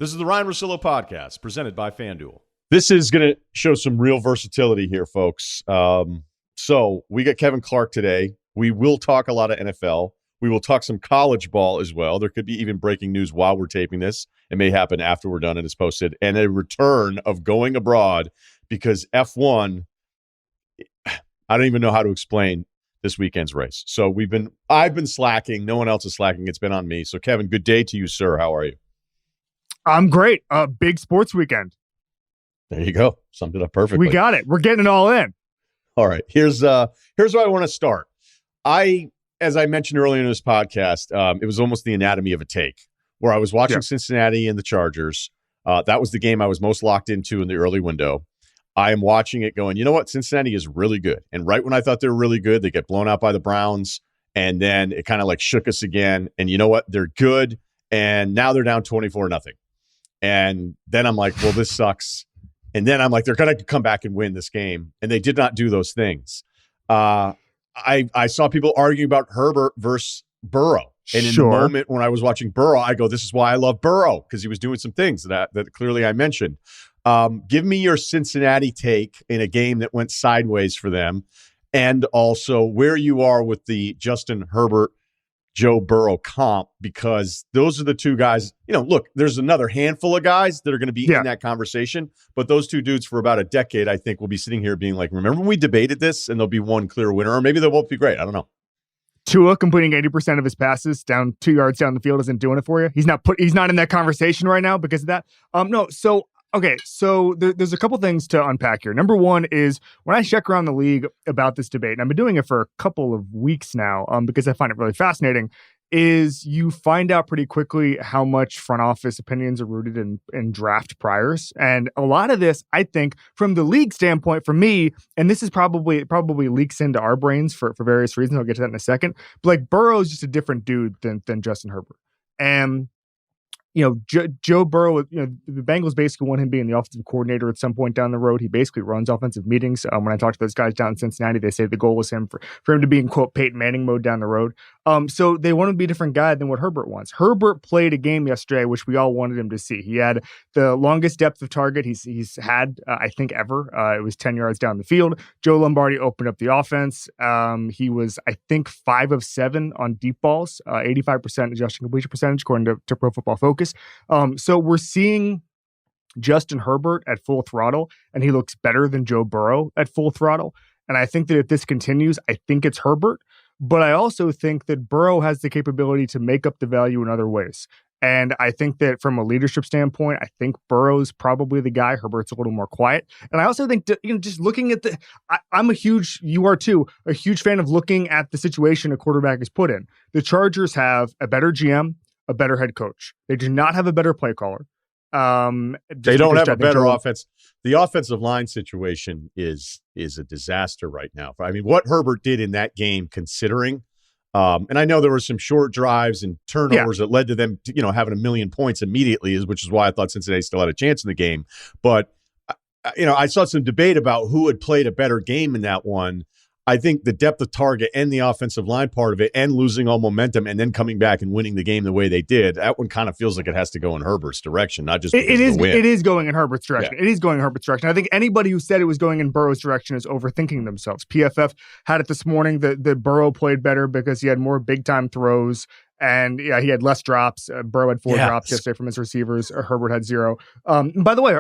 This is the Ryen Russillo Podcast, presented by FanDuel. This is going to show some real versatility here, folks. So we got Kevin Clark today. We will talk a lot of NFL. We will talk some college ball as well. There could be even breaking news while we're taping this. It may happen after we're done and it's posted. And a return of going abroad because F1, I don't even know how to explain this weekend's race. So I've been slacking. No one else is slacking. It's been on me. So Kevin, good day to you, sir. How are you? I'm great. Big sports weekend. There you go. Summed it up perfectly. We got it. We're getting it all in. All right. Here's where I want to start. As I mentioned earlier in this podcast, it was almost the anatomy of a take where I was watching Cincinnati and the Chargers. That was the game I was most locked into in the early window. I am watching it going, you know what? Cincinnati is really good. And right when I thought they were really good, they get blown out by the Browns. And then it kind of like shook us again. And you know what? They're good. And now they're down 24-0. And then I'm like, well, this sucks. And then I'm like, they're going to come back and win this game. And they did not do those things. I saw people arguing about Herbert versus Burrow. And in the moment when I was watching Burrow, I go, this is why I love Burrow, because he was doing some things that clearly I mentioned. Give me your Cincinnati take in a game that went sideways for them, and also where you are with the Justin Herbert, Joe Burrow comp, because those are the two guys. Look, there's another handful of guys that are going to be in that conversation, but those two dudes for about a decade, I think, will be sitting here being like, remember when we debated this? And there'll be one clear winner, or maybe they'll both be great. I don't know. Tua completing 80% of his passes down 2 yards down the field isn't doing it for you. He's not in that conversation right now because of that. So there's a couple things to unpack here. Number one is when I check around the league about this debate, and I've been doing it for a couple of weeks now because I find it really fascinating, is you find out pretty quickly how much front office opinions are rooted in draft priors. And a lot of this, I think, from the league standpoint, for me, and this is probably leaks into our brains for various reasons. I'll get to that in a second. But like Burrow is just a different dude than Justin Herbert. And Joe Burrow, the Bengals basically want him being the offensive coordinator at some point down the road. He basically runs offensive meetings. When I talk to those guys down in Cincinnati, they say the goal was for him to be in, quote, Peyton Manning mode down the road. So they want him to be a different guy than what Herbert wants. Herbert played a game yesterday, which we all wanted him to see. He had the longest depth of target he's had, I think, ever. It was 10 yards down the field. Joe Lombardi opened up the offense. He was, I think, 5 of 7 on deep balls, 85% adjusted completion percentage, according to Pro Football Focus. So we're seeing Justin Herbert at full throttle, and he looks better than Joe Burrow at full throttle. And I think that if this continues, I think it's Herbert. But I also think that Burrow has the capability to make up the value in other ways. And I think that from a leadership standpoint, I think Burrow's probably the guy. Herbert's a little more quiet. And I also think, just looking at you are too, a huge fan of looking at the situation a quarterback is put in. The Chargers have a better GM, a better head coach. They do not have a better play caller. They don't have a better offense. The offensive line situation is a disaster right now. I mean, what Herbert did in that game, considering, and I know there were some short drives and turnovers that led to them, having 1 million points immediately, which is why I thought Cincinnati still had a chance in the game. But, I saw some debate about who had played a better game in that one. I think the depth of target and the offensive line part of it, and losing all momentum and then coming back and winning the game the way they did, that one kind of feels like it has to go in Herbert's direction, not just it is going in Herbert's direction. Yeah. It is going in Herbert's direction. I think anybody who said it was going in Burrow's direction is overthinking themselves. PFF had it this morning that Burrow played better because he had more big-time throws. And he had less drops. Burrow had 4 drops yesterday from his receivers. Herbert had 0. By the way,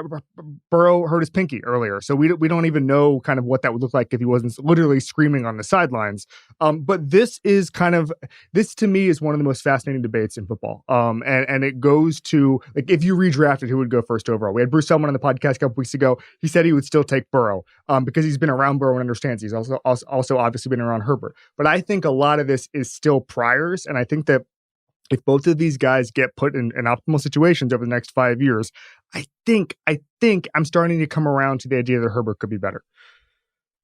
Burrow hurt his pinky earlier, so we don't even know kind of what that would look like if he wasn't literally screaming on the sidelines. But this to me is one of the most fascinating debates in football. And it goes to, like, if you redrafted, who would go first overall? We had Bruce Selman on the podcast a couple weeks ago. He said he would still take Burrow because he's been around Burrow and understands. He's also obviously been around Herbert. But I think a lot of this is still priors, and I think that if both of these guys get put in optimal situations over the next 5 years, I think I'm starting to come around to the idea that Herbert could be better.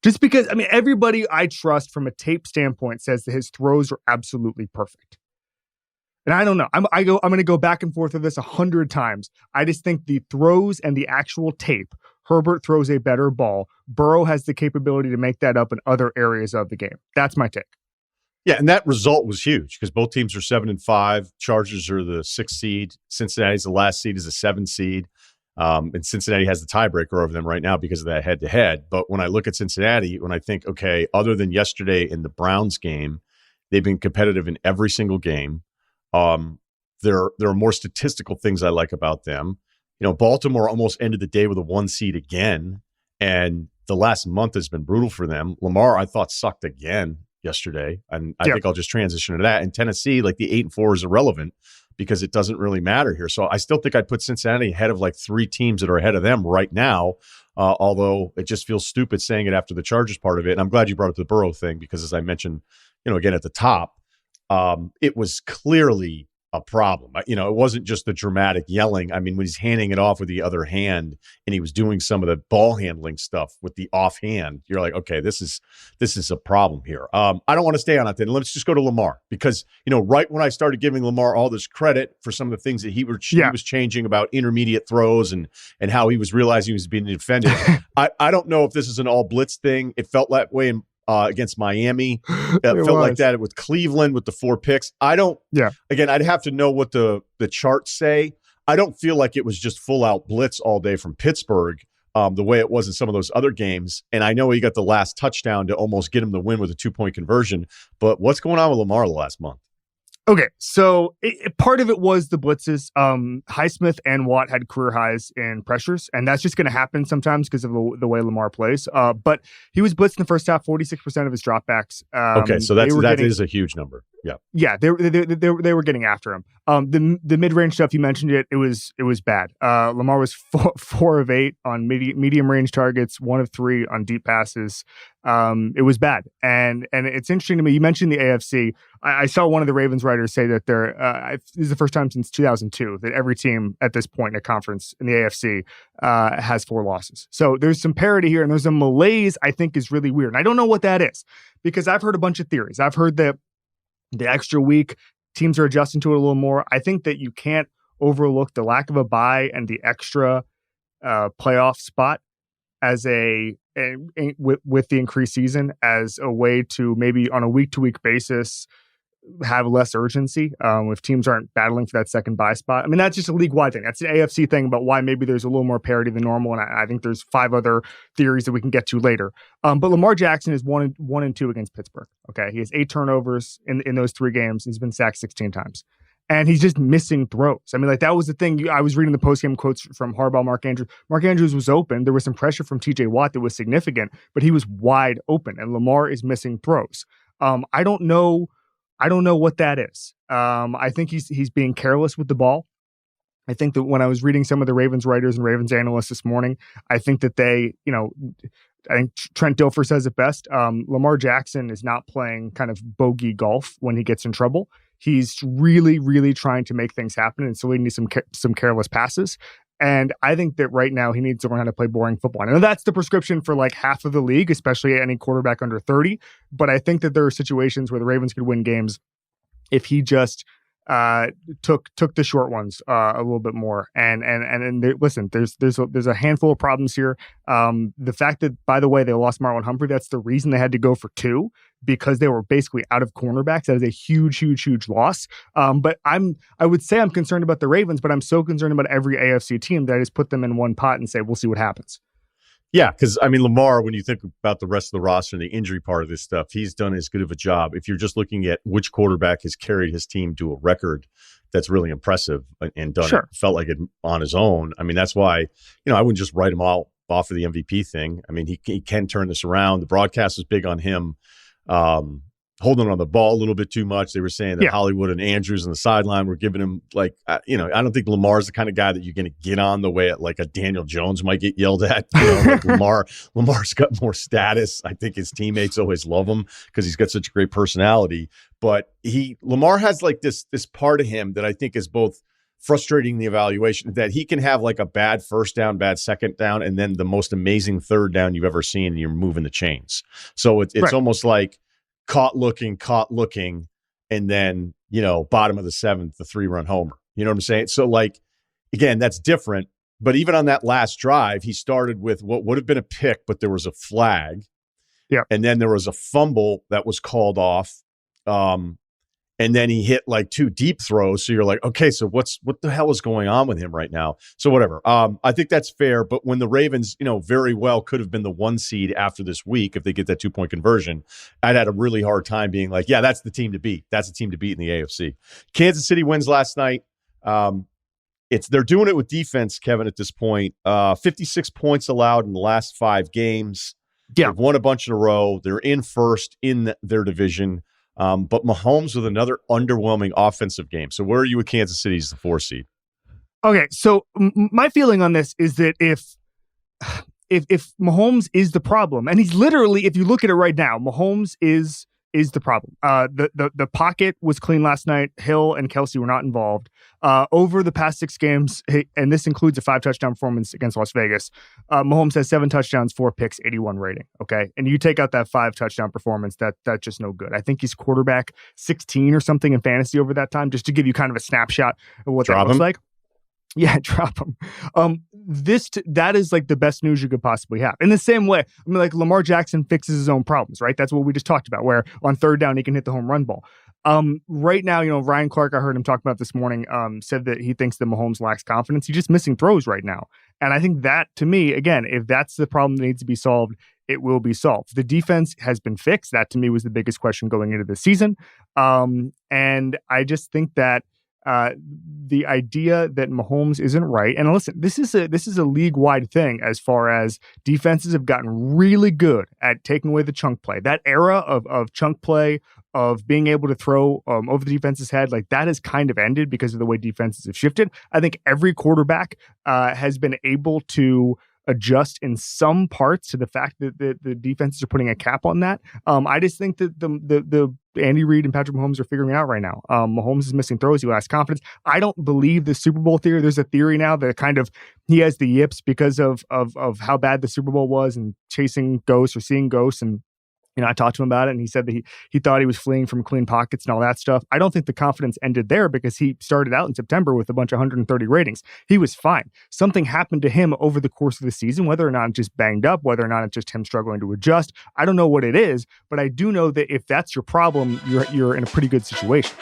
Just because, everybody I trust from a tape standpoint says that his throws are absolutely perfect. And I don't know. I'm going to go back and forth with this 100 times. I just think the throws and the actual tape, Herbert throws a better ball. Burrow has the capability to make that up in other areas of the game. That's my take. Yeah, and that result was huge because both teams are 7-5. Chargers are the 6th seed. Cincinnati's the last seed, is a 7 seed. And Cincinnati has the tiebreaker over them right now because of that head-to-head. But when I look at Cincinnati, when I think, okay, other than yesterday in the Browns game, they've been competitive in every single game. There are more statistical things I like about them. Baltimore almost ended the day with a 1 seed again, and the last month has been brutal for them. Lamar, I thought, sucked again yesterday, and I think I'll just transition to that. And Tennessee, like the 8-4 is irrelevant because it doesn't really matter here. So I still think I'd put Cincinnati ahead of like 3 teams that are ahead of them right now, although it just feels stupid saying it after the Chargers part of it. And I'm glad you brought up the Burrow thing because, as I mentioned, again at the top, it was clearly a problem. It wasn't just the dramatic yelling. I mean, when he's handing it off with the other hand and he was doing some of the ball handling stuff with the offhand, you're like, okay, this is a problem here. I don't want to stay on it then. Let's just go to Lamar because, right when I started giving Lamar all this credit for some of the things that he was changing about intermediate throws and how he was realizing he was being defended. I don't know if this is an all blitz thing. It felt that way against Miami. It felt like that with Cleveland with the 4 picks. Again, I'd have to know what the charts say. I don't feel like it was just full out blitz all day from Pittsburgh the way it was in some of those other games. And I know he got the last touchdown to almost get him the win with a 2-point conversion. But what's going on with Lamar the last month? Okay, so part of it was the blitzes. Highsmith and Watt had career highs in pressures, and that's just going to happen sometimes because of the way Lamar plays. But he was blitzed in the first half, 46% of his dropbacks. Okay, so that is a huge number. Yeah, they were getting after him. The mid range stuff, you mentioned it. It was bad. Lamar was 4 of 8 on medium range targets, 1 of 3 on deep passes. It was bad, and it's interesting to me. You mentioned the AFC. I saw one of the Ravens writers say that this is the first time since 2002 that every team at this point in a conference in the AFC has 4 losses. So there's some parity here, and there's a malaise I think is really weird. And I don't know what that is because I've heard a bunch of theories. I've heard that the extra week teams are adjusting to it a little more. I think that you can't overlook the lack of a bye and the extra playoff spot as with the increased season as a way to maybe on a week-to-week basis have less urgency if teams aren't battling for that second bye spot. I mean, that's just a league-wide thing. That's an AFC thing about why maybe there's a little more parity than normal, and I think there's 5 other theories that we can get to later. But Lamar Jackson is 1-2 against Pittsburgh. Okay, he has 8 turnovers in those 3 games. He's been sacked 16 times. And he's just missing throws. I mean, like that was the thing. I was reading the postgame quotes from Harbaugh, Mark Andrews. Mark Andrews was open. There was some pressure from TJ Watt that was significant, but he was wide open. And Lamar is missing throws. I don't know what that is. I think he's being careless with the ball. I think that when I was reading some of the Ravens writers and Ravens analysts this morning, I think that they, I think Trent Dilfer says it best. Lamar Jackson is not playing kind of bogey golf when he gets in trouble. He's really, really trying to make things happen, and so he needs some careless passes. And I think that right now he needs to learn how to play boring football. I know that's the prescription for like half of the league, especially any quarterback under 30. But I think that there are situations where the Ravens could win games if he just took the short ones a little bit more. And listen, there's a handful of problems here. The fact that, by the way, they lost Marlon Humphrey, that's the reason they had to go for 2 because they were basically out of cornerbacks. That is a huge, huge, huge loss. But I would say I'm concerned about the Ravens, but I'm so concerned about every AFC team that I just put them in one pot and say, we'll see what happens. Yeah, because, I mean, Lamar, when you think about the rest of the roster and the injury part of this stuff, he's done as good of a job. If you're just looking at which quarterback has carried his team to a record that's really impressive and done it, felt like it on his own. I mean, that's why, I wouldn't just write him all off of the MVP thing. I mean, he can turn this around. The broadcast was big on him holding on the ball a little bit too much. They were saying that Hollywood and Andrews on the sideline were giving him I don't think Lamar's the kind of guy that you're going to get on the way like a Daniel Jones might get yelled at. Like Lamar's got more status. I think his teammates always love him because he's got such a great personality. But Lamar has like this part of him that I think is both frustrating the evaluation, that he can have like a bad first down, bad second down, and then the most amazing third down you've ever seen, and you're moving the chains. So it's almost like caught looking, and then, bottom of the 7th, the 3-run homer. You know what I'm saying? So, like, again, that's different. But even on that last drive, he started with what would have been a pick, but there was a flag. Yeah. And then there was a fumble that was called off And then he hit like 2 deep throws. So you're like, okay, so what the hell is going on with him right now? So whatever. I think that's fair. But when the Ravens, very well could have been the 1 seed after this week if they get that 2-point conversion, I'd had a really hard time being like, yeah, that's the team to beat. That's the team to beat in the AFC. Kansas City wins last night. They're doing it with defense, Kevin, at this point. 56 points allowed in the last 5 games. Yeah. They've won a bunch in a row. They're in first in their division. But Mahomes with another underwhelming offensive game. So where are you with Kansas City as the 4 seed? Okay, so my feeling on this is that if Mahomes is the problem, and he's literally, if you look at it right now, Mahomes is the problem. The pocket was clean last night. Hill and Kelsey were not involved. Over the past 6 games, and this includes a 5-touchdown performance against Las Vegas, Mahomes has 7 touchdowns, 4 picks, 81 rating. Okay, and you take out that 5-touchdown performance, that's just no good. I think he's quarterback 16 or something in fantasy over that time, just to give you kind of a snapshot of what that looks like. Yeah, drop him. That is like the best news you could possibly have. In the same way, like Lamar Jackson fixes his own problems, right? That's what we just talked about, where on 3rd down he can hit the home run ball. Right now, Ryan Clark, I heard him talk about this morning, said that he thinks that Mahomes lacks confidence. He's just missing throws right now. And I think that, to me, again, if that's the problem that needs to be solved, it will be solved. The defense has been fixed. That, to me, was the biggest question going into the season. And I just think that the idea that Mahomes isn't right, and listen, this is a league-wide thing as far as defenses have gotten really good at taking away the chunk play. That era of chunk play, of being able to throw over the defense's head, like that has kind of ended because of the way defenses have shifted. I think every quarterback has been able to adjust in some parts to the fact that the defenses are putting a cap on that. I just think that the Andy Reid and Patrick Mahomes are figuring it out right now. Mahomes is missing throws. He lacks confidence. I don't believe the Super Bowl theory. There's a theory now that kind of he has the yips because of how bad the Super Bowl was and chasing ghosts or seeing ghosts. And I talked to him about it, and he said that he thought he was fleeing from clean pockets and all that stuff. I don't think the confidence ended there because he started out in September with a bunch of 130 ratings. He was fine. Something happened to him over the course of the season, whether or not it's just banged up, whether or not it's just him struggling to adjust. I don't know what it is, but I do know that if that's your problem, you're in a pretty good situation.